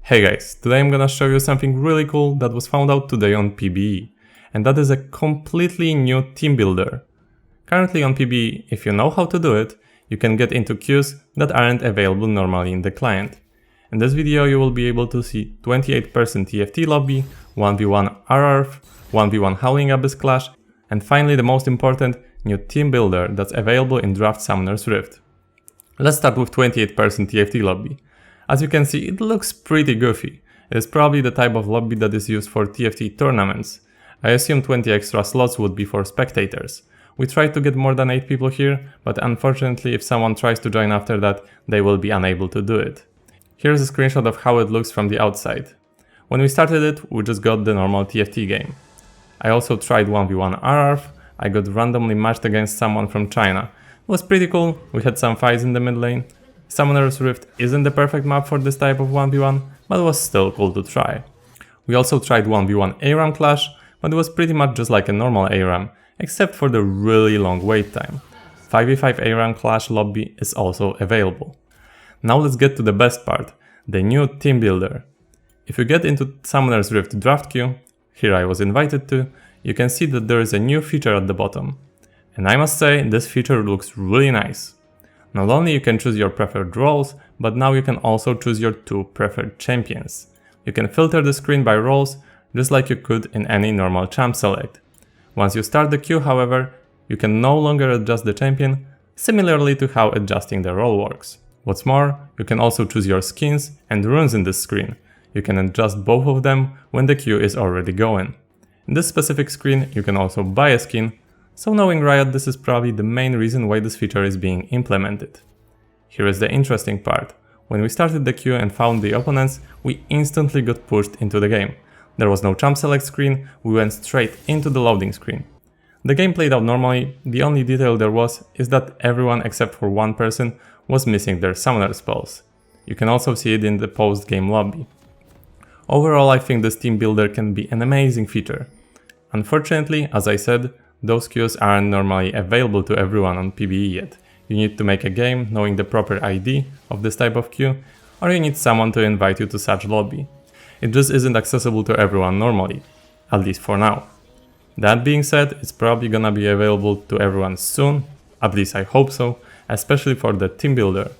Hey guys, today I'm gonna show you something really cool that was found out today on PBE, and that is a completely new team builder. Currently on PBE, if you know how to do it, you can get into queues that aren't available normally in the client. In this video you will be able to see 28-person TFT lobby, 1v1 RRF, 1v1 Howling Abyss Clash, and finally the most important, new team builder that's available in Draft Summoner's Rift. Let's start with 28-person TFT lobby. As you can see, it looks pretty goofy. It is probably the type of lobby that is used for TFT tournaments. I assume 20 extra slots would be for spectators. We tried to get more than 8 people here, but unfortunately if someone tries to join after that, they will be unable to do it. Here's a screenshot of how it looks from the outside. When we started it, we just got the normal TFT game. I also tried 1v1 RRF. I got randomly matched against someone from China. It was pretty cool, we had some fights in the mid lane. Summoner's Rift isn't the perfect map for this type of 1v1, but it was still cool to try. We also tried 1v1 ARAM Clash, but it was pretty much just like a normal ARAM, except for the really long wait time. 5v5 ARAM Clash lobby is also available. Now let's get to the best part, the new team builder. If you get into Summoner's Rift draft queue, here I was invited to, you can see that there is a new feature at the bottom. And I must say, this feature looks really nice. Not only you can choose your preferred roles, but now you can also choose your 2 preferred champions. You can filter the screen by roles, just like you could in any normal champ select. Once you start the queue, however, you can no longer adjust the champion, similarly to how adjusting the role works. What's more, you can also choose your skins and runes in this screen. You can adjust both of them when the queue is already going. In this specific screen, you can also buy a skin, so knowing Riot, this is probably the main reason why this feature is being implemented. Here is the interesting part. When we started the queue and found the opponents, we instantly got pushed into the game. There was no champ select screen, we went straight into the loading screen. The game played out normally, the only detail there was is that everyone except for one person was missing their summoner spells. You can also see it in the post-game lobby. Overall, I think this team builder can be an amazing feature. Unfortunately, as I said, those queues aren't normally available to everyone on PBE yet. You need to make a game knowing the proper ID of this type of queue, or you need someone to invite you to such lobby. It just isn't accessible to everyone normally, at least for now. That being said, it's probably gonna be available to everyone soon, at least I hope so, especially for the team builder.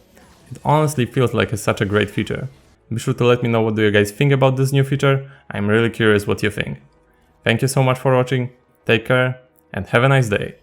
It honestly feels like it's such a great feature. Be sure to let me know what do you guys think about this new feature, I'm really curious what you think. Thank you so much for watching, take care, and have a nice day.